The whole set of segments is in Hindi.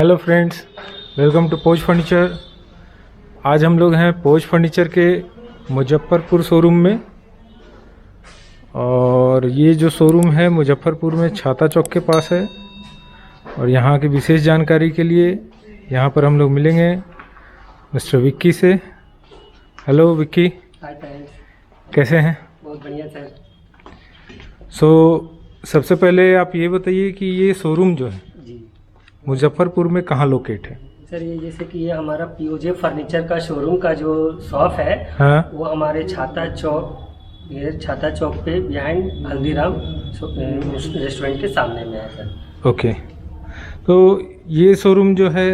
Hello friends, welcome to pose furniture. आज हम लोग हैं पोज फर्नीचर के मुजफ्फरपुर शोरूम में। और ये जो शोरूम है मुजफ्फरपुर में छाता चौक के पास है। और यहाँ की विशेष जानकारी के लिए यहाँ पर हम लोग मिलेंगे मिस्टर विक्की से। हेलो विक्की, हाय फ्रेंड्स, कैसे हैं? बहुत बढ़िया सर। सबसे पहले आप ये बताइए कि ये शोरूम जो है जी मुजफ्फरपुर में कहाँ लोकेट है? सर, ये जैसे कि ये हमारा पीओजे फर्नीचर का शोरूम का जो शॉप है, हाँ, वो हमारे छाता चौक पे बिहाइंड हल्दीराम रेस्टोरेंट के सामने में है सर। ओके। तो ये शोरूम जो है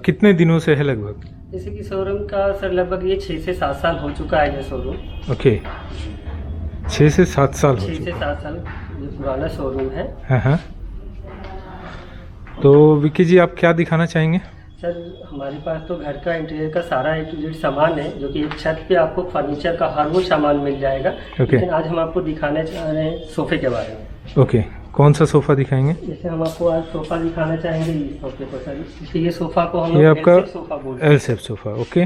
कितने दिनों से है लगभग? जैसे कि शोरूम का सर लगभग ये 6 से 7 साल हो चुका है ये शोरूम। ओके, 6 से 7 साल हो 6 से चुका 7 साल ये पुराना शोरूम है। है। हाँ, तो विक्की जी आप क्या दिखाना चाहेंगे? सर, हमारे पास तो घर का इंटीरियर का सारा A to Z सामान है, जो कि एक छत पे आपको फर्नीचर का हर वो सामान मिल जाएगा। लेकिन आज हम आपको दिखाने चाह रहे हैं सोफे के बारे में। ओके, कौन सा सोफ़ा दिखाएंगे? जैसे हम आपको आज सोफा दिखाना चाहेंगे इस सोफे को सर। जैसे ये सोफा को हम ये लोग आपका L-shape सोफा बोलते हैं। L shape sofa. Okay.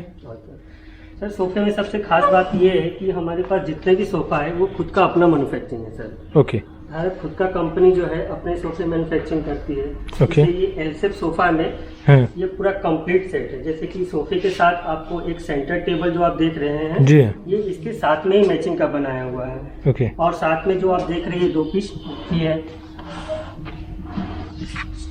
Sir, सोफे में सबसे खास बात ये है कि हमारे पास जितने भी सोफा है वो खुद का अपना मैन्युफैक्चरिंग है सर। ओके। हर खुद का कंपनी जो है अपने सोफे मैन्युफैक्चरिंग करती है। ओके। जैसे ये एल-शेप सोफा में हाँ ये पूरा कंप्लीट सेट है। जैसे कि सोफे के साथ आपको एक सेंटर टेबल जो आप देख रहे हैं, जी हाँ। ये इसके साथ में ही मैचिंग का बनाया हुआ है। ओके। और साथ में जो आप देख रहे हैं 2 पीस ये है।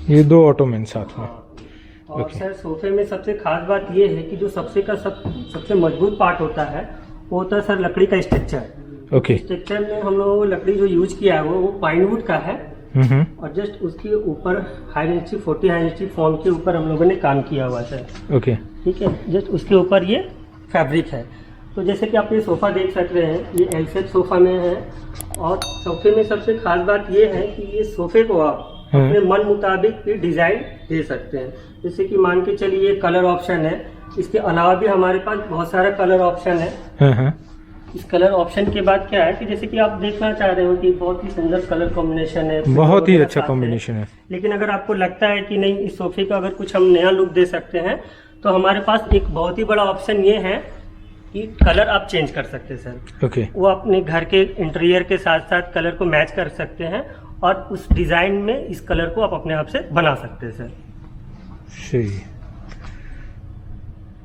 ये 2 ऑटोमैन साथ में। और ओके। सर, सोफे में सबसे खास बात ये है कि जो सबसे मजबूत पार्ट होता है वो होता है सर लकड़ी का स्ट्रक्चर। ओके। स्ट्रक्चर में हम लोगों लकड़ी जो यूज किया है वो पाइन वुड का है। और जस्ट उसके ऊपर 40 हाई इंची फॉर्म के ऊपर हम लोगों ने काम किया हुआ है सर। ओके। ठीक है, जस्ट उसके ऊपर ये फैब्रिक है। तो जैसे कि आप ये सोफ़ा देख सकते हैं, ये एल शेप सोफ़ा में है। और सोफे में सबसे खास बात ये है कि ये सोफे को आप अपने मन मुताबिक भी डिज़ाइन दे सकते हैं। जैसे कि मान के चलिए कलर ऑप्शन है, इसके अलावा भी हमारे पास बहुत सारा कलर ऑप्शन है। हाँ। इस कलर ऑप्शन के बाद क्या है कि जैसे कि आप देखना चाह रहे हो कि बहुत ही सुंदर कलर कॉम्बिनेशन है, बहुत ही अच्छा कॉम्बिनेशन है। लेकिन अगर आपको लगता है कि नहीं इस सोफे का अगर कुछ हम नया लुक दे सकते हैं, तो हमारे पास एक बहुत ही बड़ा ऑप्शन ये है कि कलर आप चेंज कर सकते हैं सर। ओके। वो अपने घर के इंटीरियर के साथ साथ कलर को मैच कर सकते हैं और उस डिज़ाइन में इस कलर को आप अपने आप से बना सकते हैं सर। सही,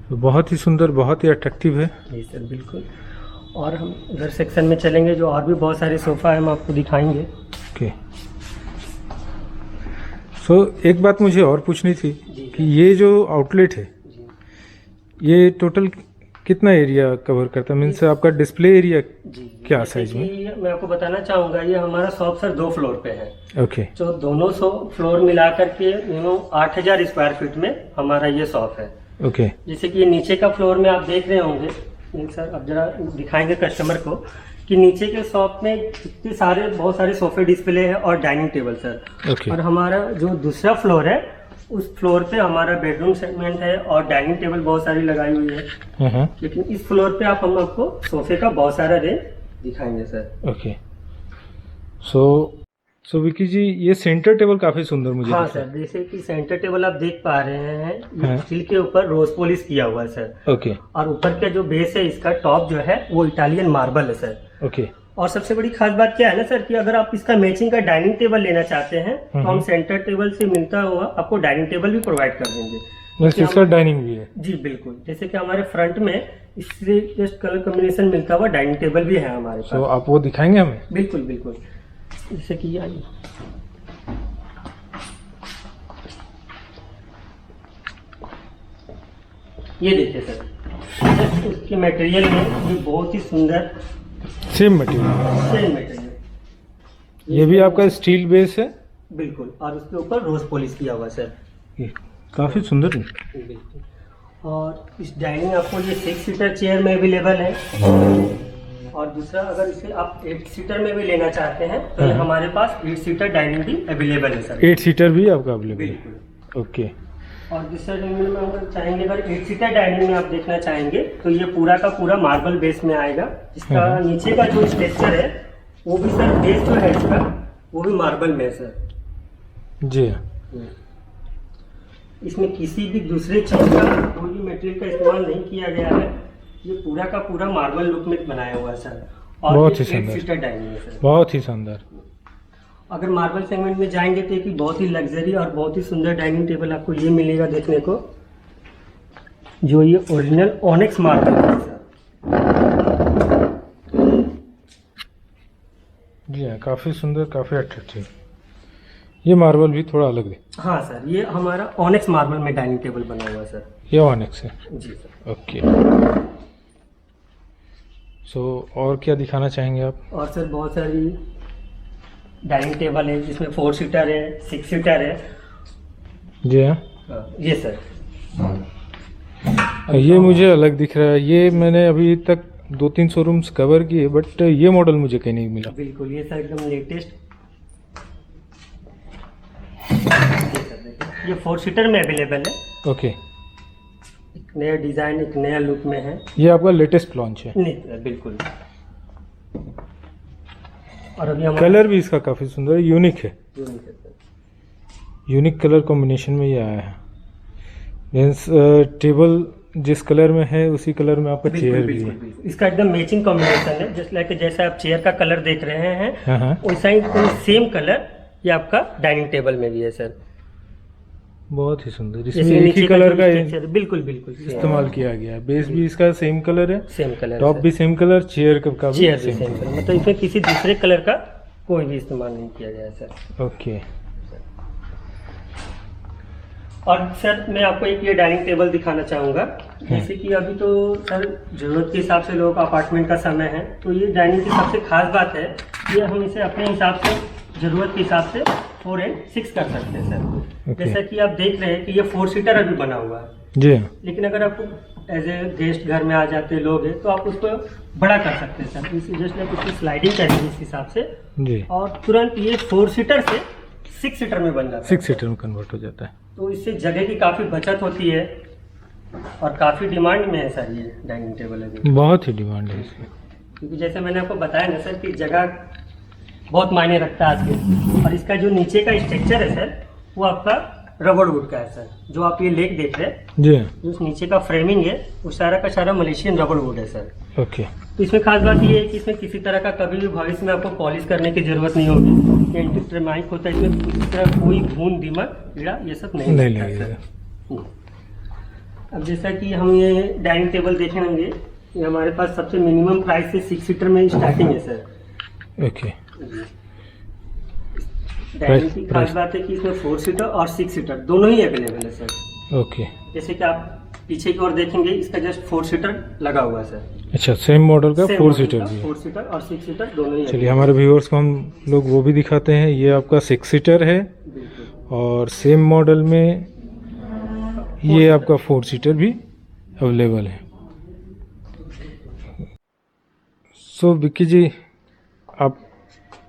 तो बहुत ही सुंदर, बहुत ही अट्रैक्टिव है। जी सर, बिल्कुल। और हम उधर सेक्शन में चलेंगे, जो और भी बहुत सारे सोफ़ा है हम आपको दिखाएंगे। ओके। एक बात मुझे और पूछनी थी कि ये जो आउटलेट है ये टोटल कितना एरिया कवर करता है? मीन्स आपका डिस्प्ले एरिया क्या साइज में? मैं आपको बताना चाहूँगा, ये हमारा शॉप सर 2 फ्लोर पे है। ओके। जो दोनों फ्लोर मिला करके 8000 स्क्वायर फीट में हमारा ये शॉप है। ओके। जैसे कि ये नीचे का फ्लोर में आप देख रहे होंगे सर, अब जरा दिखाएंगे कस्टमर को कि नीचे के शॉप में कितने बहुत सारे सोफे डिस्प्ले है और डाइनिंग टेबल सर। ओके। और हमारा जो दूसरा फ्लोर है उस फ्लोर पे हमारा बेडरूम सेगमेंट है और डाइनिंग टेबल बहुत सारी लगाई हुई है। लेकिन इस फ्लोर पे हम आपको सोफे का बहुत सारा रेंज दिखाएंगे सर। ओके। सो विक्की जी, ये सेंटर टेबल काफी सुंदर मुझे हाँ दिखा। सर, जैसे कि सेंटर टेबल आप देख पा रहे हैं, हाँ। स्टील के ऊपर रोज पॉलिश किया हुआ है सर। ओके। और ऊपर का जो बेस है इसका टॉप जो है वो इटालियन मार्बल है सर। ओके। और सबसे बड़ी खास बात क्या है ना सर, कि अगर आप इसका मैचिंग का डाइनिंग टेबल लेना चाहते हैं तो हम सेंटर टेबल से मिलता हुआ आपको डाइनिंग टेबल भी प्रोवाइड कर देंगे। इसका डाइनिंग भी है? जी बिल्कुल। जैसे कि हमारे फ्रंट में इससे जस्ट कलर कॉम्बिनेशन मिलता हुआ डाइनिंग टेबल भी है हमारे पास। आप वो दिखाएंगे हमें? बिल्कुल बिल्कुल। जैसे कि आइए, ये देखिए सर, उसके मटेरियल में ये बहुत ही सुंदर सेम मटेरियल। ये भी आपका स्टील बेस है? बिल्कुल। और उसके ऊपर रोज पॉलिश किया हुआ सर। ये काफी सुंदर है। बिल्कुल। और इस डाइनिंग आपको ये 6 सीटर चेयर में अवेलेबल है। और दूसरा, अगर इसे आप 8 सीटर में भी लेना चाहते हैं तो ये हमारे पास 8 सीटर डाइनिंग भी अवेलेबल है सर। 8 सीटर भी आपका अवेलेबल है? बिल्कुल। ओके। और दूसरा डाइनिंग में अगर चाहेंगे, अगर 8 सीटर डाइनिंग में आप देखना चाहेंगे तो ये पूरा का पूरा मार्बल बेस में आएगा। इसका नीचे का जो स्ट्रक्चर है वो भी सर, बेस जो है इसका वो भी मार्बल में है सर। जी। इसमें किसी भी दूसरे चीज़ का कोई भी मटेरियल का इस्तेमाल नहीं किया गया है। ये पूरा का पूरा मार्बल लुक में बनाया हुआ है सर। और बहुत ही ये 8 सुंदर। सीटर डाइनिंग है सर। बहुत ही शानदार। अगर मार्बल सेगमेंट में जाएंगे तो एक बहुत ही लग्जरी और बहुत ही सुंदर डाइनिंग टेबल आपको ये मिलेगा देखने को, जो ये ओरिजिनल ऑनिक्स मार्बल है सर। जी हाँ, काफ़ी सुंदर, काफ़ी अट्रैक्टिव। ये मार्बल भी थोड़ा अलग है। हाँ सर, ये हमारा ऑनिक्स मार्बल में डाइनिंग टेबल बना हुआ है सर। ये ऑनिक्स है। जी सर। ओके। सो और क्या दिखाना चाहेंगे आप? और सर बहुत सारी डाइनिंग टेबल है जिसमें 4 सीटर है, 6 सीटर है। जी हाँ। ये सर, ये मुझे अलग दिख रहा है। ये मैंने अभी तक 2-3 शोरूम्स कवर किए, बट ये मॉडल मुझे कहीं नहीं मिला। बिल्कुल ये सर एकदम लेटेस्ट। ये 4 सीटर में अवेलेबल है। ओके। एक नया डिजाइन, एक नया लुक में है। ये आपका लेटेस्ट लॉन्च है? नहीं सर, बिल्कुल। और अभी हमारा कलर भी इसका काफ़ी सुंदर, यूनिक है। यूनिक है सर। यूनिक कलर कॉम्बिनेशन में ये आया है। मीन्स टेबल जिस कलर में है उसी कलर में आपका चेयर भी है। बिल्कुल। इसका एकदम मैचिंग कॉम्बिनेशन है, जस्ट लाइक जैसे आप चेयर का कलर देख रहे हैं हाँ हाँ, वैसा ही सेम कलर ये आपका डाइनिंग टेबल में भी है सर। बहुत ही सुंदर। जैसे इसमें एक नीचे ही का कलर जो का स्ट्रक्चर है, बिल्कुल बिल्कुल इस्तेमाल किया गया है। बेस भी इसका सेम कलर है, सेम कलर, टॉप भी सेम कलर, चेयर का भी चेयर भी सेम सेम कलर। कलर, मतलब इसमें किसी दूसरे कलर का कोई भी इस्तेमाल नहीं किया गया है सर। ओके। और सर मैं आपको एक ये डाइनिंग टेबल दिखाना चाहूँगा। जैसे कि अभी तो सर ज़रूरत के हिसाब से लोगों का अपार्टमेंट का समय है, तो ये डाइनिंग की सबसे खास बात है ये हम इसे अपने हिसाब से, ज़रूरत के हिसाब से 4 and 6 कर सकते हैं सर। Okay. जैसा कि आप देख रहे हैं कि ये 4 सीटर अभी बना हुआ है। जी हाँ। लेकिन अगर आपको एज ए गेस्ट घर में आ जाते लोग हैं तो आप उसको बड़ा कर सकते हैं सर। इसे जस्ट लाइक उसकी स्लाइडिंग करेंगे इस हिसाब से, जी, और तुरंत ये 4 सीटर से 6 सीटर में बन जाता है। 6 सीटर में कन्वर्ट हो जाता है। तो इससे जगह की काफ़ी बचत होती है और काफ़ी डिमांड में है सर ये डाइनिंग टेबल अभी। बहुत ही डिमांड है इसकी। क्योंकि जैसे मैंने आपको बताया ना सर कि जगह बहुत मायने रखता है आजकल। और इसका जो नीचे का स्ट्रक्चर है सर वो आपका रबड़ वुड का है सर। जो आप ये लेक देख रहे हैं, जी हाँ। जो उस नीचे का फ्रेमिंग है वो सारा का सारा मलेशियन रबड़ वुड है सर। ओके। तो इसमें खास बात ये है कि इसमें किसी तरह का कभी भी भविष्य में आपको पॉलिश करने की जरूरत नहीं होगी। एंटी ट्रेमाइक होता है, इसमें किसी तरह कोई घून, दीमक, कीड़ा ये सब नहीं लगता है लगेगा। सर। अब जैसा कि हम ये डाइनिंग टेबल देखेंगे, ये हमारे पास सबसे मिनिमम प्राइस से 6 सीटर में स्टार्टिंग है सर। ओके। डाइनिंग की खास बात है कि इसमें 4 सीटर और 6 सीटर दोनों ही अवेलेबल है सर। ओके। जैसे कि आप पीछे की ओर देखेंगे, इसका जस्ट 4 सीटर लगा हुआ है सर। अच्छा, सेम मॉडल का 4 सीटर भी है। 4 सीटर और 6 सीटर दोनों ही चलिए हमारे व्यूअर्स को हम लोग वो भी दिखाते हैं। ये आपका 6 सीटर है बिल्कुल। और सेम मॉडल में ये आपका 4 सीटर भी अवेलेबल है। सो विक्की जी, आप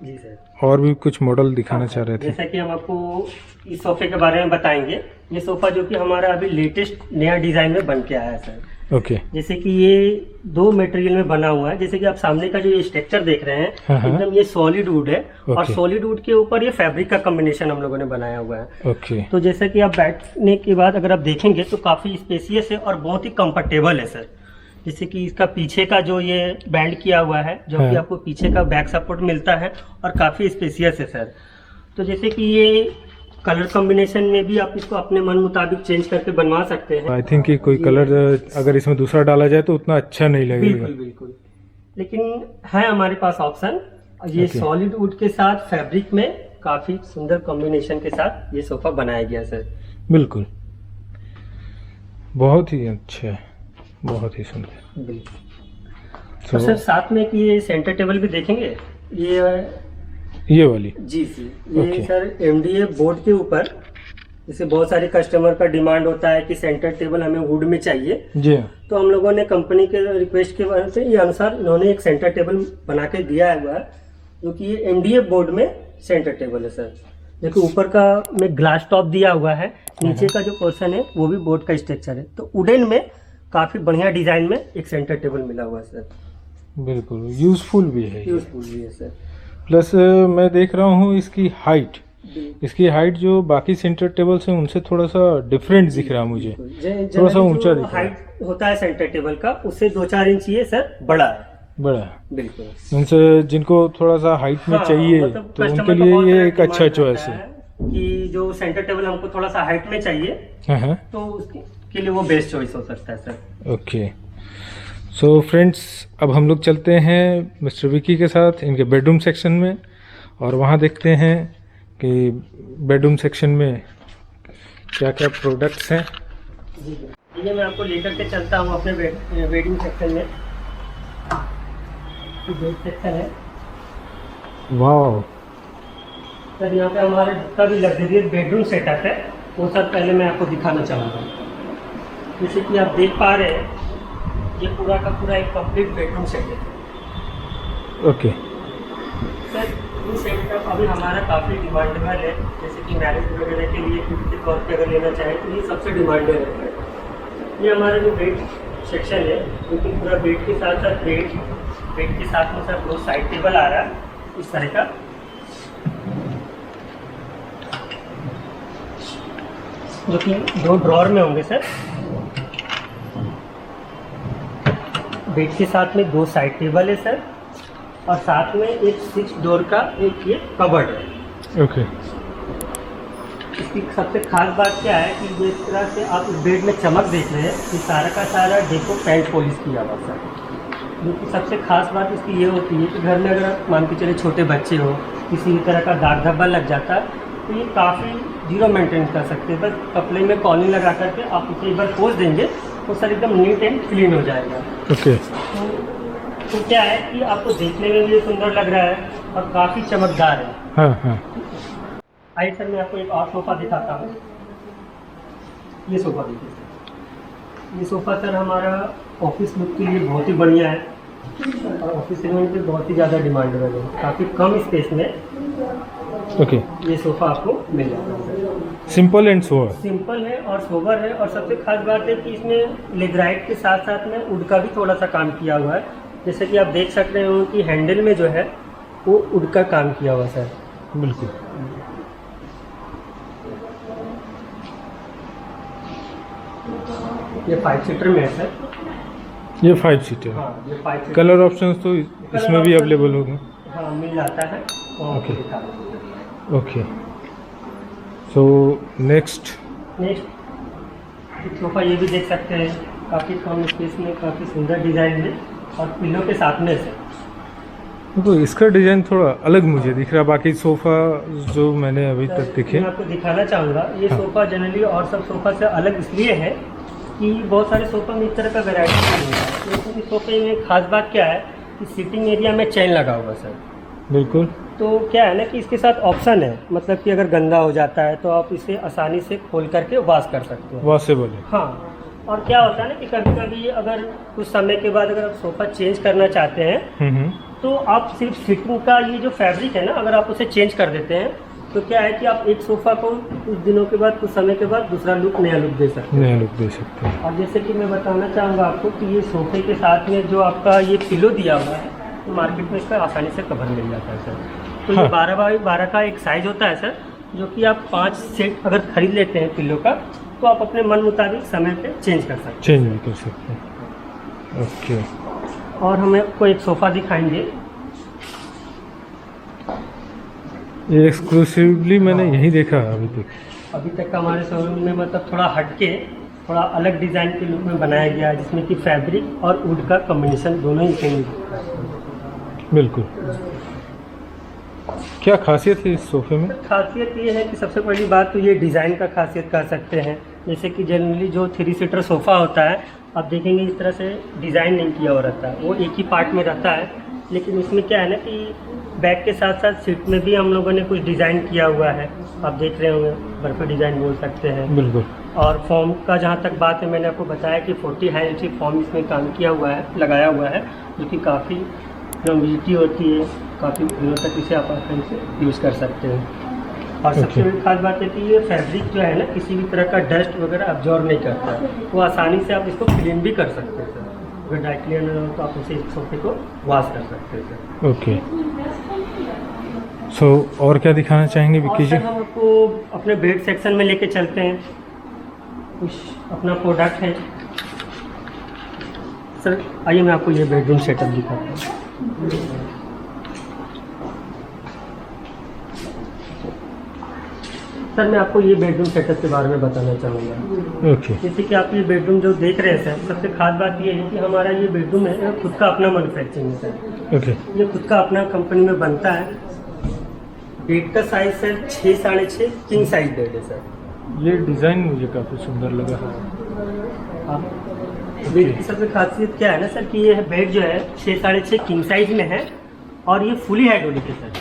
जी सर। और भी कुछ मॉडल दिखाना चाह रहे थे? जैसा कि हम आपको इस सोफे के बारे में बताएंगे। ये सोफा जो कि हमारा अभी लेटेस्ट नया डिजाइन में बन के आया है सर। ओके। जैसे कि ये 2 मटेरियल में बना हुआ है। जैसे कि आप सामने का जो ये स्ट्रक्चर देख रहे हैं, हाँ, हाँ। एकदम ये सॉलिड वुड है और ओके। सॉलिड वुड के ऊपर ये फैब्रिक का कॉम्बिनेशन हम लोगों ने बनाया हुआ है। ओके। तो जैसा कि आप बैठने के बाद अगर आप देखेंगे तो काफी स्पेसियस है और बहुत ही कंफर्टेबल है सर। जैसे कि इसका पीछे का जो ये बैंड किया हुआ है, जो हाँ। कि आपको पीछे का बैक सपोर्ट मिलता है और काफी स्पेसियस है सर। तो जैसे कि ये कलर कॉम्बिनेशन में भी आप इसको अपने मन मुताबिक चेंज करके बनवा सकते हैं। आई थिंक कि कोई कलर अगर इसमें दूसरा डाला जाए तो उतना अच्छा नहीं लगेगा। बिल्कुल बिल्कुल। लेकिन है हमारे पास ऑप्शन। ये Okay. सॉलिड वुड के साथ फैब्रिक में काफी सुंदर कॉम्बिनेशन के साथ ये सोफा बनाया गया सर। बिल्कुल, बहुत ही अच्छा है, बहुत ही सुंदर। बिल्कुल। तो तो सर साथ में कि ये सेंटर टेबल भी देखेंगे। ये वाली, जी जी, ये Okay. सर एमडीए बोर्ड के ऊपर, जैसे बहुत सारे कस्टमर का डिमांड होता है कि सेंटर टेबल हमें वुड में चाहिए, जी हाँ। तो हम लोगों ने कंपनी के रिक्वेस्ट के वजह से ये अनुसार इन्होंने एक सेंटर टेबल बना के दिया हुआ है, जो कि ये एमडीए बोर्ड में सेंटर टेबल है सर। देखो ऊपर का में ग्लास टॉप दिया हुआ है, नीचे का जो पोर्शन है वो भी बोर्ड का स्ट्रक्चर है। तो वुडन में काफी बढ़िया डिजाइन में एक सेंटर टेबल मिला हुआ है सर। बिल्कुल यूजफुल भी है, यूजफुल भी है सर। प्लस मैं देख रहा हूँ इसकी हाइट इसकी हाइट जो बाकी सेंटर टेबल्स हैं उनसे थोड़ा सा डिफरेंट दिख रहा है मुझे, थोड़ा सा ऊंचा दिख रहा है। हाइट होता है सेंटर टेबल का, उससे 2-4 इंच ये सर बड़ा है। बड़ा है, बिल्कुल। उनसे जिनको थोड़ा सा हाइट में हाँ, चाहिए मतलब तो customer उनके का लिए बहुत ये सारा एक अच्छा demand चॉइस रहता है कि जो सेंटर टेबल हमको थोड़ा सा हाइट में चाहिए, हाँ। तो उसके लिए वो बेस्ट चॉइस हो सकता है सर। ओके, सो फ्रेंड्स, अब हम लोग चलते हैं मिस्टर विकी के साथ इनके बेडरूम सेक्शन में और वहाँ देखते हैं कि बेडरूम सेक्शन में क्या क्या प्रोडक्ट्स हैं। जी, ये मैं आपको लेकर के चलता हूँ अपने बेडिंग सेक्शन में। बेड सेक्शन है वाह सर, यहाँ पे हमारे जितना भी लग्जरियस बेडरूम सेटअप है वो सब पहले मैं आपको दिखाना चाहूँगा। जैसे कि आप देख पा रहे हैं, ये पूरा का पूरा एक कंप्लीट बेडरूम सेट है। ओके सर ये सेटअप अभी हमारा काफ़ी डिमांडेबल है, जैसे कि मैरिज वगैरह के लिए गिफ्ट के तौर पे अगर लेना चाहें तो ये सबसे डिमांडेड है। ये हमारा जो बेड सेक्शन है, क्योंकि पूरा बेड के साथ साथ बेड के साथ में सर 2 साइड टेबल आ रहा है इस तरह का, जो कि 2 ड्रॉर में होंगे सर। बेड के साथ में 2 साइड टेबल है सर, और साथ में एक 6 डोर का एक ये कबर्ड है। ओके, इसकी सबसे खास बात क्या है कि जिस तरह से आप इस बेड में चमक देख रहे हैं, ये सारा का सारा डेको पेंट पॉलिश किया हुआ सर। जो कि सबसे खास बात इसकी ये होती है कि घर में अगर मान के चले छोटे बच्चे हो, किसी भी तरह का दाग धब्बा लग जाता है, तो ये काफ़ी जीरो मेंटेन कर सकते हैं। बस कपड़े में कॉलिंग लगा करके आप इसे एक बार पोंछ देंगे तो सर एकदम नीट एंड क्लीन हो जाएगा। ओके, तो क्या है कि आपको देखने में भी ये सुंदर लग रहा है और काफ़ी चमकदार है। हाँ हाँ, आइए सर मैं आपको एक और सोफ़ा दिखाता हूँ। ये सोफ़ा देखिए सर, ये सोफ़ा सर हमारा ऑफिस लुक के लिए बहुत ही बढ़िया है और ऑफिस सेगमेंट में बहुत ही ज़्यादा डिमांडेबल है। काफ़ी कम स्पेस में ओके, ये सोफ़ा आपको मिल जाता है sir. Simple and sober. Simple है और सोबर है, और सबसे खास बात है कि इसमें लेग्राइट के साथ साथ में वुड का भी थोड़ा सा काम किया हुआ है। जैसे कि आप देख सकते हो कि हैंडल में जो है वो वुड का काम किया हुआ है सर। बिल्कुल, ये 5 सीटर में है सर। ये 5 सीटर। हाँ, ये 5 सीटर। कलर ऑप्शंस तो इसमें भी अवेलेबल होंगे। हाँ, मिल जाता है। Okay okay, so next sofa ये भी देख सकते हैं, काफ़ी कम स्पेस में काफ़ी सुंदर डिज़ाइन है और पिलो के साथ में से। तो इसका डिज़ाइन थोड़ा अलग मुझे दिख रहा है बाकी सोफ़ा जो मैंने अभी तक दिखे। मैं आपको दिखाना चाहूँगा, ये हाँ। सोफ़ा जनरली और सब सोफ़ा से अलग इसलिए है कि बहुत सारे सोफ़ा में इस तरह का वैरायटी नहीं है। क्योंकि सोफ़े में खास बात क्या है कि सीटिंग एरिया में चेन लगा हुआ सर। बिल्कुल, तो क्या है ना कि इसके साथ ऑप्शन है, मतलब कि अगर गंदा हो जाता है तो आप इसे आसानी से खोल करके वॉश कर सकते हो। वॉशेबल है। हाँ, और क्या होता है ना कि कभी कभी अगर कुछ समय के बाद अगर आप सोफ़ा चेंज करना चाहते हैं तो आप सिर्फ सीटिंग का ये जो फैब्रिक है ना, अगर आप उसे चेंज कर देते हैं तो क्या है कि आप एक सोफ़ा को कुछ दिनों के बाद, कुछ समय के बाद दूसरा लुक, नया लुक दे सकते हैं। नया लुक दे सकते हैं। और जैसे कि मैं बताना चाहूँगा आपको कि ये सोफ़े के साथ में जो आपका ये पिलो दिया हुआ है, तो मार्केट में इसका आसानी से कवर मिल जाता है सर। तो ये 12 बाई 12 का एक साइज़ होता है सर, जो कि आप 5 सेट अगर खरीद लेते हैं पिलो का, तो आप अपने मन मुताबिक समय पे चेंज कर सकते हैं। चेंज भी कर सकते हैं। ओके, और हम आपको एक सोफ़ा दिखाएंगे। ये एक्सक्लूसिवली मैंने यही देखा है अभी तक का हमारे शोरूम में, मतलब थोड़ा हटके, थोड़ा अलग डिज़ाइन के लुक में बनाया गया है, जिसमें कि फैब्रिक और वुड का कॉम्बिनेशन दोनों ही सेम है। बिल्कुल, क्या खासियत है इस सोफे में? खासियत ये है कि सबसे पहली बात तो ये डिज़ाइन का खासियत कह सकते हैं। जैसे कि जनरली जो 3 सीटर सोफ़ा होता है, आप देखेंगे इस तरह से डिज़ाइन नहीं किया हुआ रहता है, वो एक ही पार्ट में रहता है। लेकिन इसमें क्या है ना कि बैक के साथ साथ सीट में भी हम लोगों ने कुछ डिज़ाइन किया हुआ है, आप देख रहे होंगे, बर्फी डिज़ाइन बोल सकते हैं। बिल्कुल, और फॉर्म का जहाँ तक बात है, मैंने आपको बताया कि 40 हाई इंची फॉर्म इसमें काम किया हुआ है, लगाया हुआ है, जो कि काफ़ी लॉन्जिविटी होती है, काफ़ी दिनों तक इसे आप आसानी से यूज़ कर सकते हैं। और सबसे बड़ी खास बात है कि ये फैब्रिक जो है ना, किसी भी तरह का डस्ट वगैरह अब्जॉर्ब नहीं करता है, वो आसानी से आप इसको क्लीन भी कर सकते हैं सर। अगर ड्राई क्लीनर हो तो आप उसे इस सोफे को वॉश कर सकते हैं सर। ओके, सो और क्या दिखाना चाहेंगे विक्की और जी? सर हम आपको अपने बेड सेक्शन में लेके चलते हैं। कुछ अपना प्रोडक्ट है सर, आइए मैं आपको ये बेडरूम सेटअप दिखाता हूँ। सर मैं आपको ये बेडरूम सेटअप के बारे में बताना चाहूँगा। ओके। जैसे कि आप ये बेडरूम जो देख रहे हैं सर, सबसे खास बात ये है कि हमारा ये बेडरूम है ये खुद का अपना मैन्युफैक्चरिंग है सर। ओके। ये खुद का अपना कंपनी में बनता है। बेड का साइज सर 6 साढ़े 6 किंग साइज बेड है सर। ये डिज़ाइन मुझे काफ़ी सुंदर लगा। आप बेड की सबसे खासियत क्या है ना सर कि ये बेड जो है 6 साढ़े 6 किंग साइज में है और ये फुली हाइड्रोलिक है सर।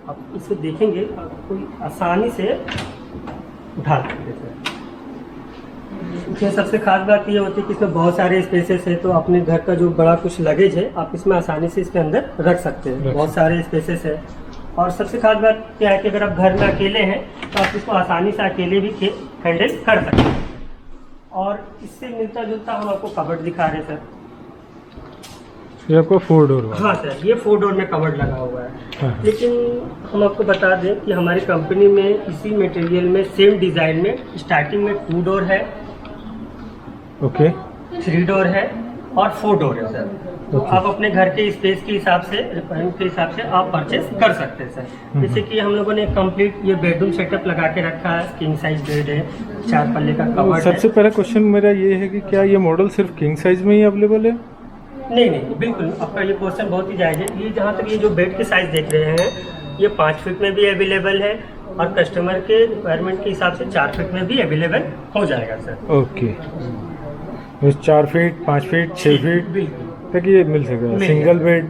आप इसे देखेंगे आप कोई आसानी से उठा सकते हैं सर। इसमें सबसे खास बात ये होती है कि इसमें बहुत सारे स्पेसेस है, तो अपने घर का जो बड़ा कुछ लगेज है आप इसमें आसानी से इसके अंदर रख सकते हैं। बहुत सारे स्पेसेस है और सबसे खास बात क्या है कि अगर आप घर में अकेले हैं तो आप इसको आसानी से अकेले भी हैंडल कर सकते हैं। और इससे मिलता जुलता हम आपको कबर्ड दिखा रहे हैं सर। ये आपको 4 डोर वाला? हाँ सर, ये 4 डोर में कबर्ड लगा हुआ है। हाँ। लेकिन हम आपको बता दें कि हमारी कंपनी में इसी मटेरियल में सेम डिज़ाइन में स्टार्टिंग में 2 डोर है, ओके, 3 डोर है और 4 डोर है सर। तो ओके। आप अपने घर के स्पेस के हिसाब से, रिक्वायरमेंट के हिसाब से आप परचेस कर सकते हैं सर। जैसे कि हम लोगों ने कंप्लीट ये बेडरूम सेटअप लगा के रखा है। किंग साइज बेड है, 4 पल्ले का कबर्ड सबसे है। पहला क्वेश्चन मेरा ये है कि क्या ये मॉडल सिर्फ किंग साइज में ही अवेलेबल है? नहीं नहीं बिल्कुल, आपका ये क्वेश्चन बहुत ही जायज़ है। ये जहाँ तक ये जो बेड के साइज देख रहे हैं ये 5 फीट में भी अवेलेबल है और कस्टमर के रिक्वायरमेंट के हिसाब से 4 फीट में भी अवेलेबल हो जाएगा sir. Okay, 4 feet, 5 feet, 6 feet बिल्कुल तक ये मिल सकेगा। Single bed?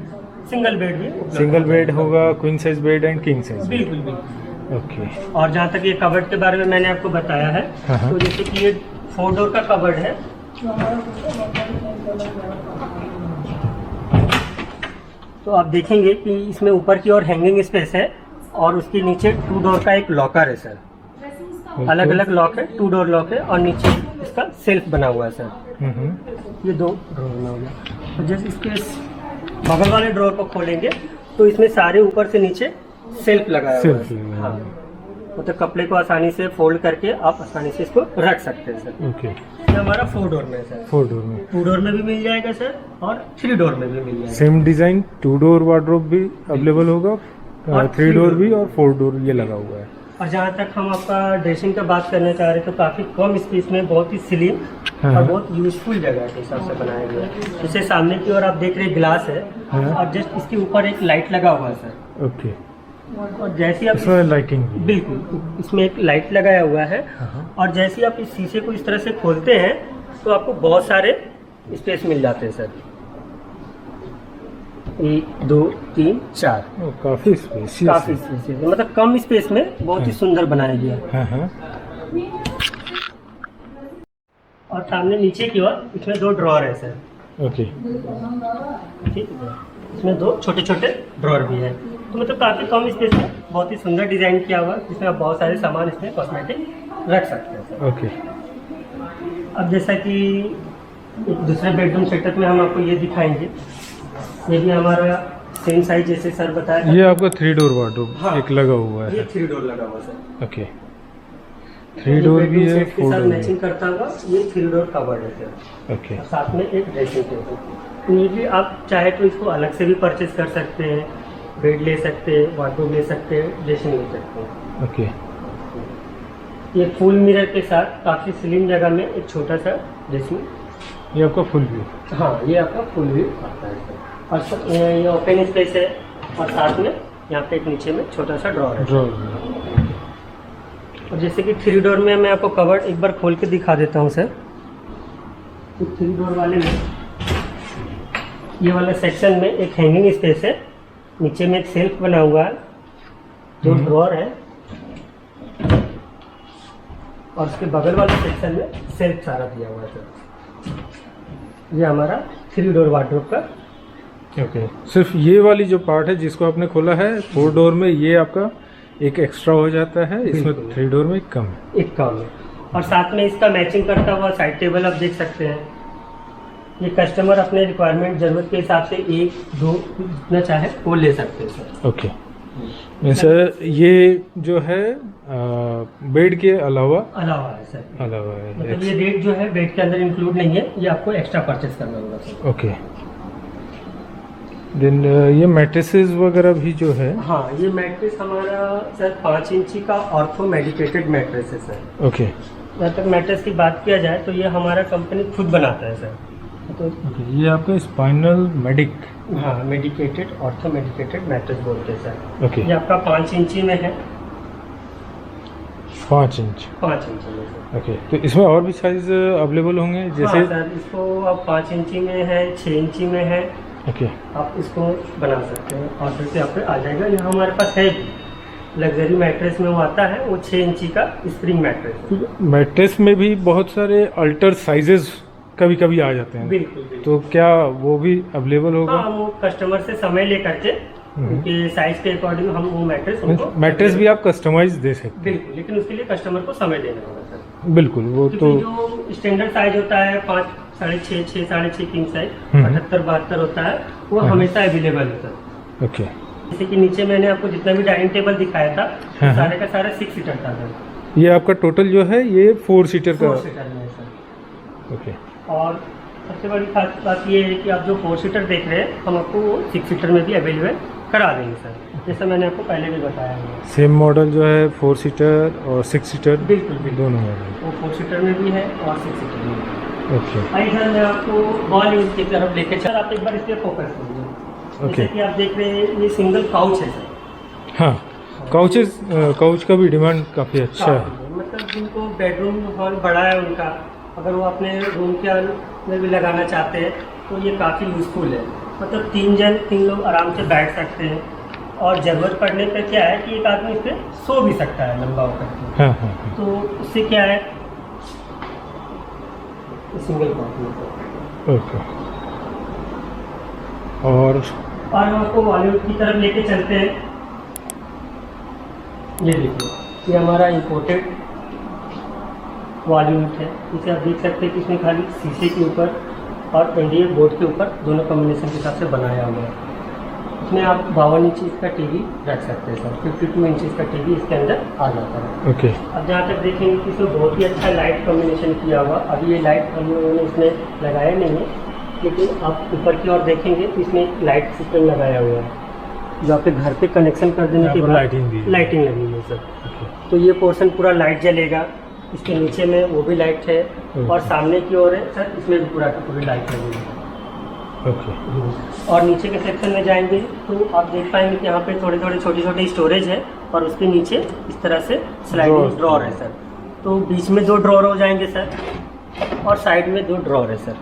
सिंगल बेड भी उपलब्ध सिंगल है। बेड होगा, queen size bed and king size? बिल्कुल बिल्कुल। ओके। और जहाँ तक ये कबर्ड के बारे में मैंने आपको बताया है, हाँ। तो जैसे कि ये 4 डोर का कबर्ड है। तो आप देखेंगे कि इसमें ऊपर की ओर हैंगिंग स्पेस है और उसके नीचे 2 डोर का एक लॉकर है सर। अलग अलग लॉक है, 2 डोर लॉक है और नीचे इसका सेल्फ बना हुआ है सर। ये 2 ड्रॉर में हो गया। तो जैसे इसके बगल वाले ड्रॉर को खोलेंगे तो इसमें सारे ऊपर से नीचे सेल्फ लगाया हुआ है। हाँ, मतलब कपड़े को आसानी से फोल्ड करके आप आसानी से इसको रख सकते हैं सर। ओके। ये हमारा 4 डोर में है सर। 4 डोर में? 2 डोर में भी मिल जाएगा सर और 3 डोर में भी मिल जाएगा। सेम डिजाइन 2 डोर वार्डरोब भी अवेलेबल होगा, और 3 डोर भी और 4 डोर ये लगा हुआ है। और जहाँ तक हम आपका ड्रेसिंग का बात करना चाह रहे तो काफ़ी कम स्पेस में बहुत ही स्लिम हाँ। और बहुत यूजफुल जगह के हिसाब से बनाया गया है। जैसे सामने की ओर आप देख रहे हैं ग्लास है हाँ। और जस्ट इसके ऊपर एक लाइट लगा हुआ है सर। ओके। और जैसे आप इसमें लाइटिंग भी? बिल्कुल, इसमें एक लाइट लगाया हुआ है। हाँ। और जैसे ही आप इस शीशे को इस तरह से खोलते हैं तो आपको बहुत सारे स्पेस मिल जाते हैं सर। 1 2 3 4 काफी स्पेस, काफी स्पेस है, मतलब कम स्पेस में बहुत ही सुंदर बनाया गया है। हाँ। और सामने नीचे की ओर इसमें 2 ड्रॉर है सर। ओके। ठीक है, इसमें 2 छोटे छोटे ड्रॉर भी है। तो मतलब काफ़ी कम स्पेस में बहुत ही सुंदर डिज़ाइन किया हुआ है, जिसमें आप बहुत सारे सामान इसमें कॉस्मेटिक रख सकते हैं सर। ओके। अब जैसा कि एक दूसरे बेडरूम सेटअप में हम आपको ये दिखाएंगे। ये भी हमारा सेम साइज जैसे सर बताया। ये आपका 3 डोर वार्डरोब हाँ। एक लगा हुआ ये है? 3 डोर लगा हुआ सर। ओके। 3 डोर भी है, 4 डोर डोर मैचिंग करता हुआ ये 3 डोर कवर्ड है सर। ओके। और साथ में एक ड्रेसिंग टेबल। यूजली आप चाहे तो इसको अलग से भी परचेज कर सकते हैं, बेड ले सकते हैं, वार्डरोब ले सकते हैं, ड्रेसिंग ले सकते हैं। ओके। ये फुल मिरर के साथ काफ़ी स्लिम जगह में एक छोटा सा ड्रेसिंग। ये आपका फुल व्यू? हाँ, ये आपका फुल व्यू आता है सर। और ये ओपन स्पेस है और साथ में यहाँ पे एक नीचे में छोटा सा ड्रॉर है। ड्रॉर। और जैसे कि 3 डोर में मैं आपको कवर्ड एक बार खोल के दिखा देता हूँ सर। तो 3 डोर वाले में ये वाला सेक्शन में एक हैंगिंग स्पेस है, नीचे में एक सेल्फ बना हुआ है, 2 ड्रॉर है और उसके बगल वाले सेक्शन में सेल्फ सारा दिया हुआ है सर। ये हमारा 3 डोर वार्डरोब का। ओके। सिर्फ ये वाली जो पार्ट है जिसको आपने खोला है 4 डोर में, ये आपका एक एक्स्ट्रा हो जाता है, इसमें 3 डोर में कम है। एक काम है। और साथ में इसका मैचिंग करता हुआ साइड टेबल आप देख सकते हैं। ये कस्टमर अपने रिक्वायरमेंट ज़रूरत के हिसाब से 1 2 जितना चाहे वो ले सकते हैं सर। ओके। सर ये जो है बेड के अलावा है सर। अलावा है, मतलब ये रेट जो है बेड के अंदर इंक्लूड नहीं है, ये आपको एक्स्ट्रा परचेस करना होगा सर। ओके। देन ये मैट्रेसेस वगैरह भी जो है। हाँ, ये मैट्रेस हमारा सर 5 इंची का ऑर्थो मेडिकेटेड मैट्रेस है सर। ओके। जहाँ तक मैट्रेस की बात किया जाए तो ये हमारा कंपनी खुद बनाता है सर। तो ये आपका स्पाइनल मेडिक। हाँ, मेडिकेटेड ऑर्थो मेडिकेटेड मैट्रेस बोलते हैं सर। ओके। ये आपका 5 इंची में है। 5 इंच। 5 इंची में सर। ओके, तो इसमें और भी साइज अवेलेबल होंगे जैसे? हाँ सर, इसको आप 5 इंची में है, 6 इंची में है। ओके। आप इसको बना सकते हैं, ऑर्डर से आप पे आ जाएगा। ये हमारे पास है लग्जरी मैट्रेस में वो आता है, वो 6 इंची का स्प्रिंग मैट्रेस है। मैट्रेस में भी बहुत सारे अल्टर साइजेस कभी कभी आ जाते हैं। बिल्कुल, बिल्कुल। तो क्या वो भी अवेलेबल होगा? हाँ, वो कस्टमर से समय लेकर के उनके साइज के अकॉर्डिंग हम वो मैट्रेस उनको मैट्रेस भी आप कस्टमाइज दे सकते हैं? बिल्कुल, लेकिन उसके लिए कस्टमर को समय देना होगा सर। बिल्कुल, वो तो जो स्टैंडर्ड साइज होता है 5, 6.5, 6, 6.5 किंग साइज 78-72 होता है, वो हमेशा अवेलेबल है सर। ओके। जैसे कि नीचे मैंने आपको जितना भी डाइनिंग टेबल दिखाया था, सारे का सारा 6 सीटर था सर। ये आपका टोटल जो है ये 4 सीटर का? 4 सीटर में है सर। ओके। और सबसे बड़ी खास बात ये है कि आप जो 4 सीटर देख रहे हैं, हम आपको वो 6 सीटर में भी अवेलेबल करा देंगे सर, जैसा मैंने आपको पहले भी बताया है। सेम मॉडल जो है 4 सीटर और 6 सीटर? बिल्कुल, बिल्कुल। दोनों मॉडल। वो 4 सीटर में भी है और 6 सीटर में भी है। ओके। आइए सर, मैं आपको बॉलीवुड की तरफ लेके चल। आप एक बार इस पे फोकस करिए। ओके। जैसे कि आप देख रहे हैं, ये सिंगल काउच है सर। हाँ, काउच का भी डिमांड काफ़ी अच्छा है। मतलब जिनको बेडरूम हॉल बड़ा है उनका, अगर वो अपने रूम के में भी लगाना चाहते हैं तो ये काफ़ी यूज़फुल है। मतलब 3 लोग आराम से बैठ सकते हैं, और ज़रूरत पड़ने पर क्या है कि एक आदमी इस पर सो भी सकता है लंबा होकर के। हाँ हाँ हाँ। तो उससे क्या है, सिंगल काउच। ओके। और हम आपको बॉलीवुड की तरफ लेके चलते हैं। ये देखिए, ये हमारा इम्पोर्टेड वॉल्यूम है। इसे आप देख सकते हैं कि इसमें खाली शीशे के ऊपर और एनडीए बोर्ड के ऊपर दोनों कॉम्बिनेशन के हिसाब से बनाया हुआ है। इसमें आप 52 इंच का टीवी रख सकते हैं सर। 52 इंच का टीवी इसके अंदर आ जाता है। ओके। अब जहाँ तक देखेंगे कि इसमें बहुत ही अच्छा लाइट कॉम्बिनेशन किया हुआ। अभी ये लाइट हम लोगों ने इसमें लगाया नहीं है, लेकिन आप ऊपर की ओर देखेंगे तो इसमें लाइट सिस्टम लगाया हुआ है, जो आपके घर पे कनेक्शन कर देने के बाद लाइटिंग लगी है सर। तो ये पोर्शन पूरा लाइट जलेगा। इसके नीचे में वो भी लाइट है, और सामने की ओर है सर, इसमें भी पूरा की पूरी लाइट लगी है। ओके। और नीचे के सेक्शन में जाएंगे तो आप देख पाएंगे कि यहाँ पे थोड़े थोड़े छोटे स्टोरेज है, और उसके नीचे इस तरह से स्लाइडिंग ड्रॉर है सर। तो बीच में 2 ड्रॉर हो जाएंगे सर, और साइड में 2 ड्रॉर है सर।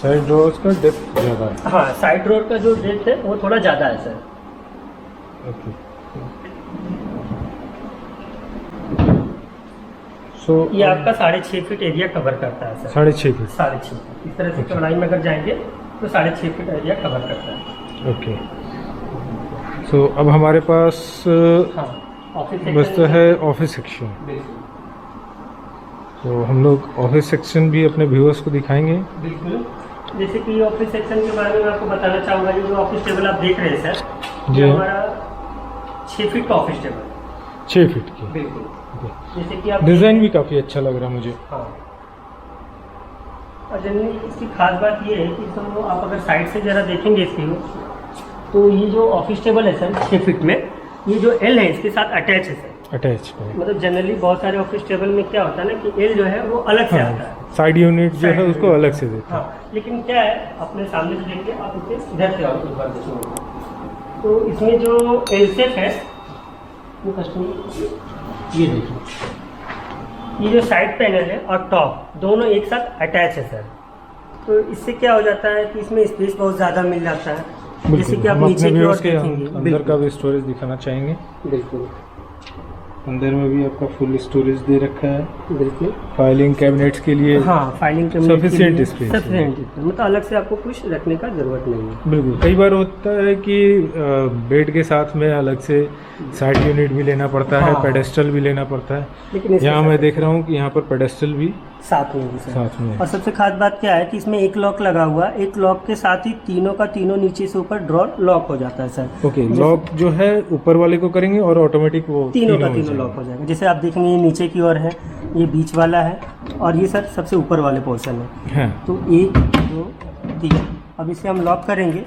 साइड ड्रॉर्स का डेप्थ ज़्यादा है? हाँ, साइड ड्रॉर का जो डेप्थ है वो थोड़ा ज़्यादा है सर। ओके। सो ये आपका 6.5 फीट एरिया कवर करता है सर। 6.5 फीट? 6.5 फीट। इस तरह से चौड़ाई में अगर जाएंगे तो 6.5 फीट एरिया कवर करता है। ओके। सो अब हमारे पास हाँ, ऑफिस बस तो है ऑफिस सेक्शन। बिल्कुल, तो हम लोग ऑफिस सेक्शन भी अपने व्यूअर्स को दिखाएंगे। बिल्कुल। जैसे कि ऑफिस सेक्शन के बारे में आपको बताना चाहूँगा, जो ऑफिस टेबल आप देख रहे हैं सर, जी ये हमारा 6 फीट का ऑफिस टेबल। 6 फीट की? बिल्कुल। जैसे कि आप डिज़ाइन भी काफ़ी अच्छा लग रहा है मुझे। हाँ, और जनरली इसकी खास बात ये है कि तो आप अगर साइड से ज़रा देखेंगे इसकी, तो ये जो ऑफिस टेबल है सर 6 फीट में, ये जो एल है इसके साथ अटैच है सर। अटैच है? मतलब जनरली बहुत सारे ऑफिस टेबल में क्या होता है ना कि एल जो है वो अलग से आता है। साइड यूनिट जो है उसको अलग से देते हैं। हाँ, लेकिन क्या है, अपने सामने से देखिए, आप इसे इधर से और एक बार देखेंगे तो इसमें जो एल शेप है वो कस्टमर ये देखिए, ये जो साइड पैनल है और टॉप दोनों एक साथ अटैच है सर। तो इससे क्या हो जाता है कि इसमें स्पेस बहुत ज़्यादा मिल जाता है। जैसे कि आप नीचे की ओर देखेंगे, अंदर का भी स्टोरेज दिखाना चाहेंगे। बिल्कुल। अंदर में भी आपका फुल स्टोरेज दे रखा है, बिल्कुल। फाइलिंग कैबिनेट्स के लिए। हाँ, फाइलिंग Sufficient space है। सफिशिएंट, मतलब अलग से आपको कुछ रखने का जरूरत नहीं है। बिल्कुल, कई बार होता है कि बेड के साथ में अलग से साइड यूनिट भी लेना पड़ता है, हाँ। पेडेस्टल भी लेना पड़ता है। लेकिन इसके यहाँ साथ मैं देख रहा हूँ कि यहाँ पर पेडेस्टल भी साथ में भी सर। साथ में है। और सबसे खास बात क्या है कि इसमें एक लॉक लगा हुआ है, एक लॉक के साथ ही तीनों का तीनों नीचे से ऊपर ड्रॉर लॉक हो जाता है सर। ओके, लॉक जो है ऊपर वाले को करेंगे और ऑटोमेटिक वो तीनों का हो तीनों जाएगा। लॉक हो जाएगा। जैसे आप देखेंगे ये नीचे की ओर है, ये बीच वाला है, और ये सर सबसे ऊपर वाले पोर्शन है। हाँ, तो 1 2 3, अब इसे हम लॉक करेंगे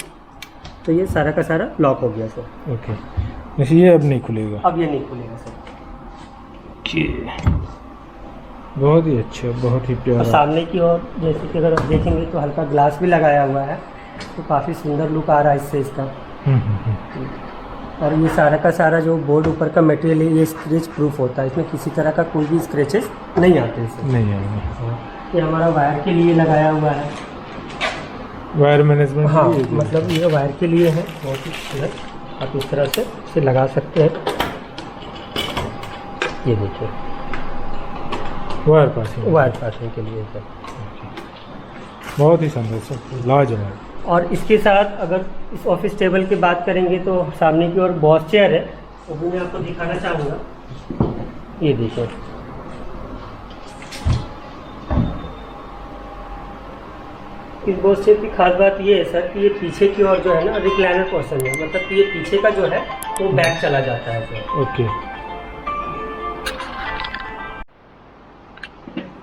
तो ये सारा का सारा लॉक हो गया सर। ओके, वैसे ये अब नहीं खुलेगा। अब ये नहीं खुलेगा सर। बहुत ही अच्छा, बहुत ही और प्यारा। सामने की ओर जैसे कि अगर आप देखेंगे तो हल्का ग्लास भी लगाया हुआ है, तो काफ़ी सुंदर लुक आ रहा है इससे इसका। और ये सारा का सारा जो बोर्ड ऊपर का मटेरियल है ये स्क्रैच प्रूफ होता है, इसमें किसी तरह का कोई भी स्क्रैचेस नहीं आते इससे। नहीं आएंगे। ये हमारा वायर के लिए लगाया हुआ है। वायर मैनेजमेंट हाँ, भी है। मतलब ये वायर के लिए है, बहुत ही सुंदर। आप इस तरह से इसे लगा सकते हैं। ये देखिए वायर पासिंग, वायर पासिंग के लिए सर। बहुत ही सुंदर सर, लाजवाब। और इसके साथ अगर इस ऑफिस टेबल की बात करेंगे तो सामने की ओर बॉस चेयर है, वो भी मैं आपको दिखाना चाहूँगा। ये देखिए, इस बॉस चेयर की खास बात ये है सर कि ये पीछे की ओर जो है ना रिक्लाइनर पोर्शन है, मतलब कि ये पीछे का जो है वो बैक चला जाता है सर। ओके,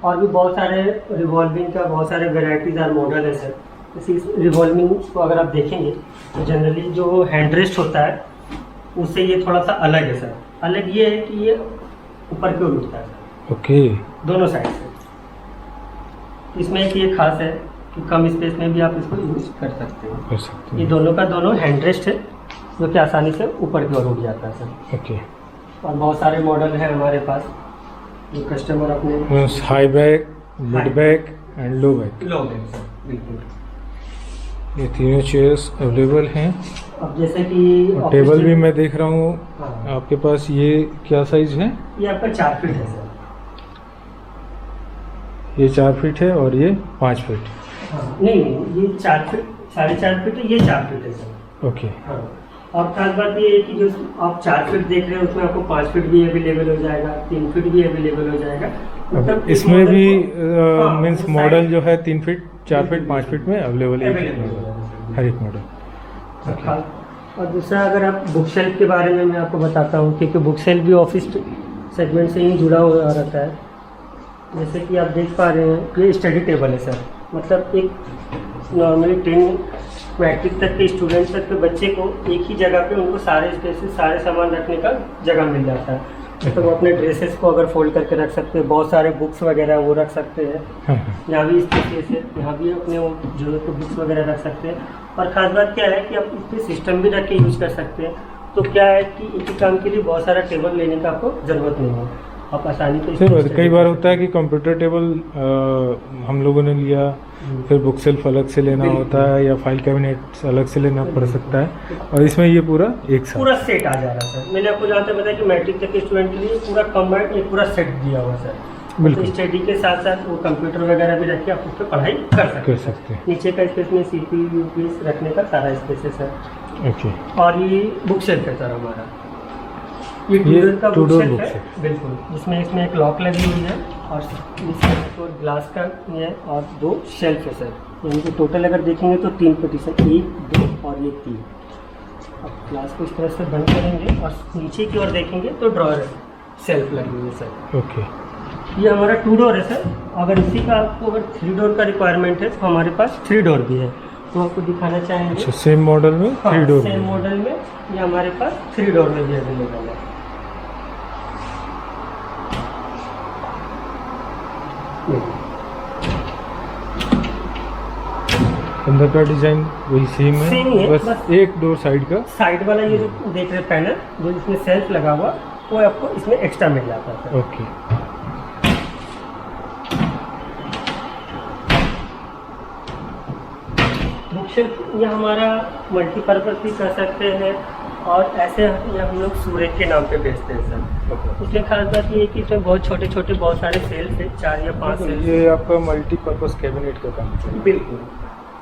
और भी बहुत सारे रिवॉल्विंग का बहुत सारे वेराइटीज और मॉडल है सर। इसी रिवॉल्विंग को अगर आप देखेंगे तो जनरली जो हैंड रेस्ट होता है उससे ये थोड़ा सा अलग है सर। अलग ये है कि ये ऊपर की ओर उठता है सर, ओके, दोनों साइड से। इसमें एक ये खास है कि कम स्पेस में भी आप इसको यूज कर सकते हो। कर सकते ये हैं। दोनों का दोनों हैंड रेस्ट है, जो कि आसानी से ऊपर की ओर उठ जाता है सर। ओके, और बहुत सारे मॉडल हैं हमारे पास जो कस्टमर अपने high back, mid back and low back, लोग हैं सर। बिल्कुल, ये तीनों चेयर्स अवेलेबल हैं। अब जैसे कि और टेबल भी मैं देख रहा हूँ हाँ, आपके पास। ये क्या साइज है? ये आपका 4 फीट है सर। ये 4 फीट है और ये 5 फीट। हाँ, नहीं नहीं, ये 4 फीट 4.5 फीट है, ये 4 फीट है सर। ओके, हाँ, और खास बात ये है कि जो आप 4 फीट देख रहे हैं उसमें आपको 5 फीट भी अवेलेबल हो जाएगा, 3 फीट भी अवेलेबल हो जाएगा। मतलब इस इसमें मॉडल भी को- हाँ, मीन्स वो मॉडल साइड- जो है 3 फीट, 4 फीट, 5 फीट में अवेलेबल है हर एक मॉडल। हाँ, और दूसरा अगर आप बुक शेल्फ के बारे में मैं आपको बताता हूँ, क्योंकि बुक शेल्फ भी ऑफिस सेगमेंट से ही जुड़ा हुआ रहता है। जैसे कि आप देख पा रहे हैं ये स्टडी टेबल है सर। मतलब एक नॉर्मली 10 मैट्रिक तक के स्टूडेंट तक के बच्चे को एक ही जगह पे उनको सारे स्पेसेस सारे सामान रखने का जगह मिल जाता है। तो वो अपने ड्रेसेस को अगर फोल्ड करके रख सकते हैं, बहुत सारे बुक्स वगैरह वो रख सकते हैं। हाँ, हाँ, यहाँ भी स्पेस है, यहाँ भी अपने वो जरूरत के बुक्स वगैरह रख सकते हैं। और ख़ास बात क्या है कि आप इस पर सिस्टम भी रख के यूज़ कर सकते हैं। तो क्या है कि एक ही काम के लिए बहुत सारा टेबल लेने का आपको ज़रूरत नहीं है, आप आसानी से सही बात है। कई बार होता है कि कंप्यूटर टेबल हम लोगों ने लिया, फिर बुक सेल्फ अलग से लेना होता है या फाइल कैबिनेट अलग से लेना पड़ सकता है, और इसमें ये पूरा एक साथ। पूरा सेट आ जा रहा है सर। मैंने आपको जहाँ तक बताया कि मैट्रिक तक के स्टूडेंट के लिए पूरा कम्बाइंड एक पूरा सेट दिया हुआ है सर। बिल्कुल। तो स्टडी के साथ साथ वो कंप्यूटर वगैरह भी रख के आप उस पर पढ़ाई कर सकते हैं। नीचे का स्पेस में CPU UPS रखने का सारा स्पेस है सर। ओके, और ये बुक शेल्फ है सर हमारा। ये ये टूडोर का बुक टूडोर शेल्फ बुक है, शेल्फ। बिल्कुल, जिसमें इसमें एक लॉक लगी हुई है और इसमें और ग्लास का ये है और 2 शेल्फ है सर। यानी कि टोटल अगर देखेंगे तो 3 पोजीशन, 1 2 और ये 3। अब ग्लास को इस तरह से बंद करेंगे और नीचे की ओर देखेंगे तो ड्रॉअर है, शेल्फ लगी हुई है सर। ओके, ये हमारा 2 डोर है सर। अगर इसी का आपको अगर 3 डोर का रिक्वायरमेंट है तो हमारे पास 3 डोर भी है, तो आपको दिखाना चाहेंगे। अच्छा, सेम मॉडल में 3 डोर। सेम मॉडल में ये हमारे पास 3 डोर में भी अवेलेबल है। अंदर का डिजाइन वही सेम सेम ही है, है, बस बस एक डोर साइड का। साइड वाला ये जो देख रहे हैं पैनल, जो इसमें सेल्फ लगा हुआ, वो आपको इसमें एक्स्ट्रा मिल जाता है सर। ओके, बुक शेल्फ ये हमारा मल्टीपर्पज भी कर सकते हैं और ऐसे ये हम लोग सूरज के नाम पे बेचते हैं सर। इसमें खास बात ये है कि इसमें बहुत छोटे छोटे बहुत सारे सेल्स हैं, 4 या 5 सेल्स। ये आपका मल्टीपर्पज कैबिनेट का काम है। बिल्कुल।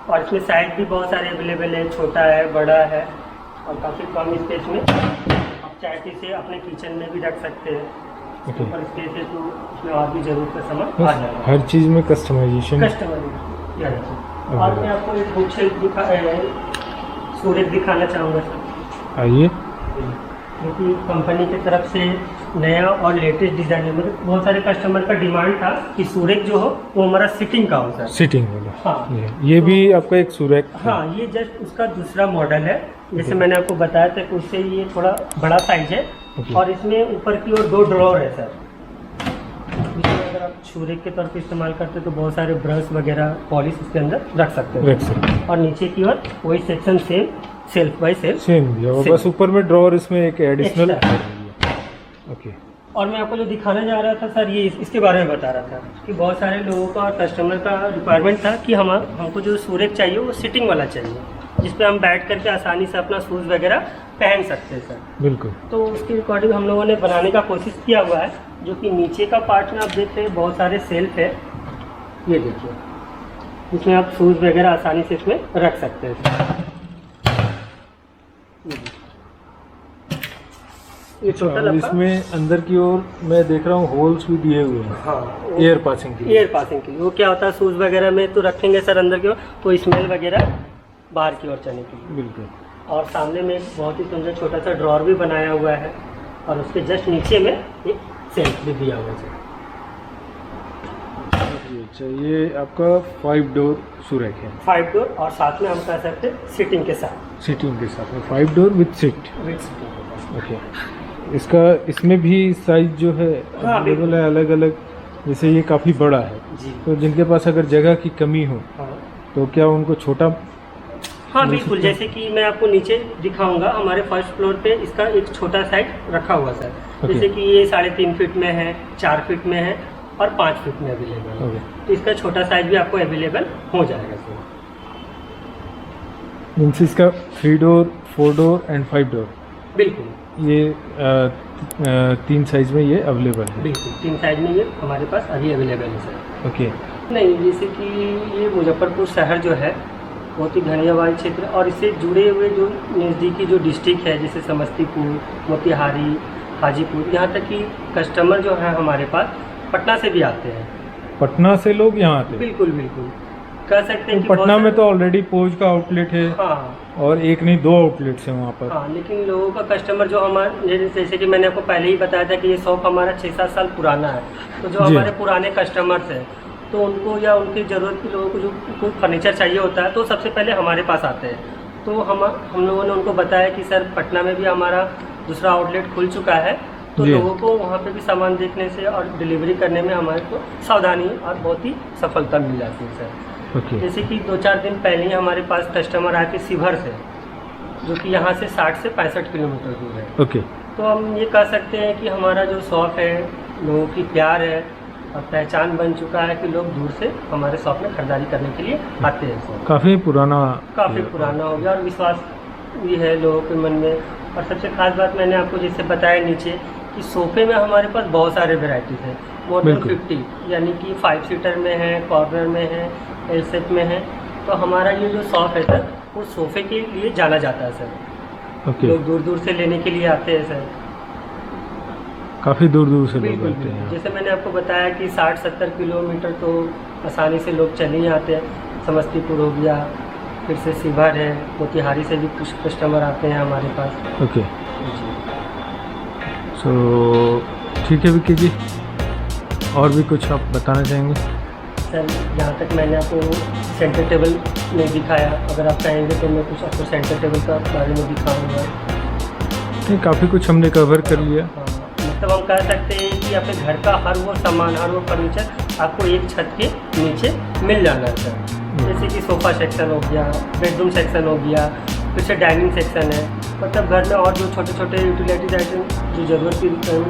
और इसमें साइज भी बहुत सारे अवेलेबल है, छोटा है, बड़ा है, और काफ़ी कम स्पेस में आप चाहे तो इसे अपने किचन में भी रख सकते हैं। ऊपर स्पेस है तो उसमें और भी जरूरत का सामान आ जाएगा। हर चीज़ में कस्टमाइजेशन। और मैं आपको एक बुक शेल्फ सूरज दिखाना चाहूँगा सर। आइए। क्योंकि कंपनी की तरफ से नया और लेटेस्ट डिज़ाइन है, मतलब बहुत सारे कस्टमर का डिमांड था कि सूरज जो हो वो हमारा सिटिंग का हो सर। सिटिंग वाला। हाँ, ये भी आपका एक सूरज। हाँ, ये जस्ट उसका दूसरा मॉडल है। जैसे मैंने आपको बताया था कि उससे ये थोड़ा बड़ा साइज है। और इसमें ऊपर की ओर 2 ड्रॉर है सर। इसमें अगर आप सूरज के तौर पे इस्तेमाल करते तो बहुत सारे ब्रश वगैरह पॉलिश इसके अंदर रख सकते हैं। और नीचे की ओर वही section same, self by self same दिया हुआ, बस ऊपर में ड्रॉर इसमें एक एडिशनल। ओके। और मैं आपको जो दिखाने जा रहा था सर, ये इसके बारे में बता रहा था कि बहुत सारे लोगों का कस्टमर का रिक्वायरमेंट था कि हमको जो सूरज चाहिए वो सिटिंग वाला चाहिए, जिस पे हम बैठ करके आसानी से अपना शूज़ वगैरह पहन सकते हैं सर। बिल्कुल। तो उसके अकॉर्डिंग हम लोगों ने बनाने का कोशिश किया हुआ है, जो कि नीचे का पार्ट में आप देख रहे हैं बहुत सारे सेल्फ है। ये देखिए, इसमें आप शूज़ वगैरह आसानी से इसमें रख सकते हैं। ये छोटा इसमें अंदर की ओर मैं देख रहा हूँ होल्स भी दिए हुए हैं। हाँ, एयर पासिंग के लिए। वो क्या होता है, शूज़ वगैरह में तो रखेंगे सर अंदर की ओर, तो स्मेल वगैरह बाहर की ओर चलने के लिए। बिल्कुल। और सामने में एक बहुत ही सुंदर छोटा सा ड्रॉर भी बनाया हुआ है, और उसके जस्ट नीचे में एक सेल्फ भी दिया हुआ है। अच्छा, ये आपका 5 डोर सूरज है। 5 डोर, और साथ में हम कह सकते हैं सिटिंग के साथ। सिटिंग के साथ में 5 डोर विद सीट। ओके। इसका इसमें भी साइज जो है अवेलेबल है अलग अलग। जैसे ये काफ़ी बड़ा है जी, तो जिनके पास अगर जगह की कमी हो तो क्या उनको छोटा। हाँ बिल्कुल, जैसे कि मैं आपको नीचे दिखाऊंगा, हमारे फर्स्ट फ्लोर पे इसका एक छोटा साइज रखा हुआ सर। जैसे कि ये 3.5 फीट में है, 4 फीट में है, और 5 फीट में अवेलेबल है। तो इसका छोटा साइज भी आपको अवेलेबल हो जाएगा सर। मीन्स इसका 3 डोर, 4 डोर एंड 5 डोर। बिल्कुल, ये 3 साइज में ये अवेलेबल है। बिल्कुल 3 साइज में ये हमारे पास अभी अवेलेबल है सर। ओके। नहीं, जैसे कि ये मुजफ्फरपुर शहर जो है बहुत ही घने वाले क्षेत्र, और इससे जुड़े हुए जो नज़दीकी जो डिस्ट्रिक्ट है, जैसे समस्तीपुर, मोतिहारी, हाजीपुर, यहाँ तक कि कस्टमर जो है हमारे पास पटना से भी आते हैं। पटना से लोग यहाँ आते हैं? बिल्कुल बिल्कुल, कह सकते हैं कि पटना में तो ऑलरेडी पोज का आउटलेट है। हाँ, और एक नहीं 2 आउटलेट्स हैं वहाँ पर। हाँ, लेकिन लोगों का कस्टमर जो हमारे, जैसे कि मैंने आपको पहले ही बताया था कि ये शॉप हमारा 6-7 साल पुराना है, तो जो हमारे पुराने कस्टमर्स हैं तो उनको या उनकी ज़रूरत के लोगों को जो कोई फर्नीचर चाहिए होता है तो सबसे पहले हमारे पास आते हैं। तो हम लोगों ने उनको बताया कि सर पटना में भी हमारा दूसरा आउटलेट खुल चुका है, तो लोगों को वहाँ पे भी सामान देखने से और डिलीवरी करने में हमारे को सावधानी और बहुत ही सफलता मिल जाती है सर। जैसे कि 2-4 दिन पहले ही हमारे पास कस्टमर आए थे शिवहर से, जो कि यहाँ से 60 से 65 किलोमीटर दूर है। ओके। तो हम ये कह सकते हैं कि हमारा जो शॉप है लोगों की प्यार है और पहचान बन चुका है कि लोग दूर से हमारे शॉप में खरीदारी करने के लिए आते हैं। काफ़ी पुराना हो गया, और विश्वास भी है लोगों के मन में। और सबसे खास बात मैंने आपको जैसे बताया नीचे कि सोफे में हमारे पास बहुत सारे वेराइटीज़ हैं, मोर देन 50, यानी कि 5 सीटर में है, कॉर्नर में है, एल शेप में है। तो हमारा ये जो शॉप है सर वो सोफे के लिए जाना जाता है सर। लोग दूर दूर से लेने के लिए आते हैं सर, काफ़ी दूर दूर से लोग आते हैं। जैसे मैंने आपको बताया कि 60-70 किलोमीटर तो आसानी से लोग चले ही आते हैं। समस्तीपुर हो गया, फिर से शिवहर है, मोतिहारी से भी कुछ कस्टमर आते हैं हमारे पास। ओके, सो ठीक है विक्की जी, और भी कुछ आप बताना चाहेंगे? सर जहाँ तक मैंने आपको सेंटर टेबल में दिखाया, अगर आप चाहेंगे तो मैं कुछ आपको सेंटर टेबल का बारे में दिखाऊंगा। नहीं, काफ़ी कुछ हमने कवर कर लिया। मतलब हम कह सकते हैं कि अपने घर का हर वो सामान, हर वो फर्नीचर आपको एक छत के नीचे मिल जाना है सर। जैसे कि सोफ़ा सेक्शन हो गया, बेडरूम सेक्शन हो गया, फिर से डाइनिंग सेक्शन है। मतलब घर में और जो छोटे छोटे यूटिलिटीज आइटम जो ज़रूरत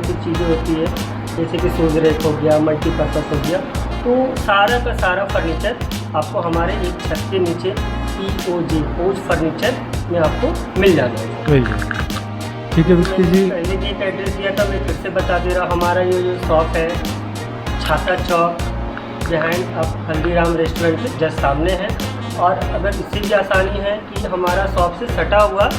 की चीज़ें होती है, जैसे कि शूज़ रैक हो गया, मल्टीपर्पज़ हो गया, तो सारा का सारा फर्नीचर आपको हमारे एक छत के नीचे POJ फर्नीचर में आपको मिल जाना है। ठीक है विक्की जी। पहले भी एक एड्रेस दिया था, मैं फिर से बता दे रहा हूँ। हमारा ये जो शॉप है छाता चौक बिहाइंड अब हल्दीराम रेस्टोरेंट के जस्ट सामने है। और अगर इससे भी आसानी है कि हमारा शॉप से सटा हुआ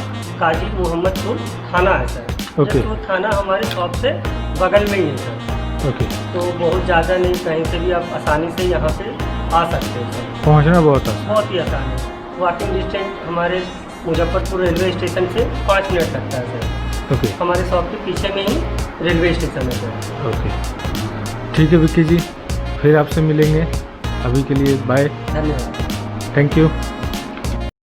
काजी मोहम्मदपुर थाना है सर। ओके। तो थाना हमारे शॉप से बगल में ही है सर। ओके। तो बहुत ज़्यादा नहीं, कहीं से भी आप आसानी से यहाँ पे आ सकते हैं सर। पहुंचना बहुत आसान। बहुत ही आसान है। वॉकिंग डिस्टेंस हमारे मुजफ्फरपुर रेलवे स्टेशन से 5 मिनट लगता है सर। ओके। हमारे शॉप के पीछे में ही रेलवे स्टेशन है सर। ओके ठीक है विक्की जी, फिर आपसे मिलेंगे। अभी के लिए बाय, धन्यवाद। Thank you.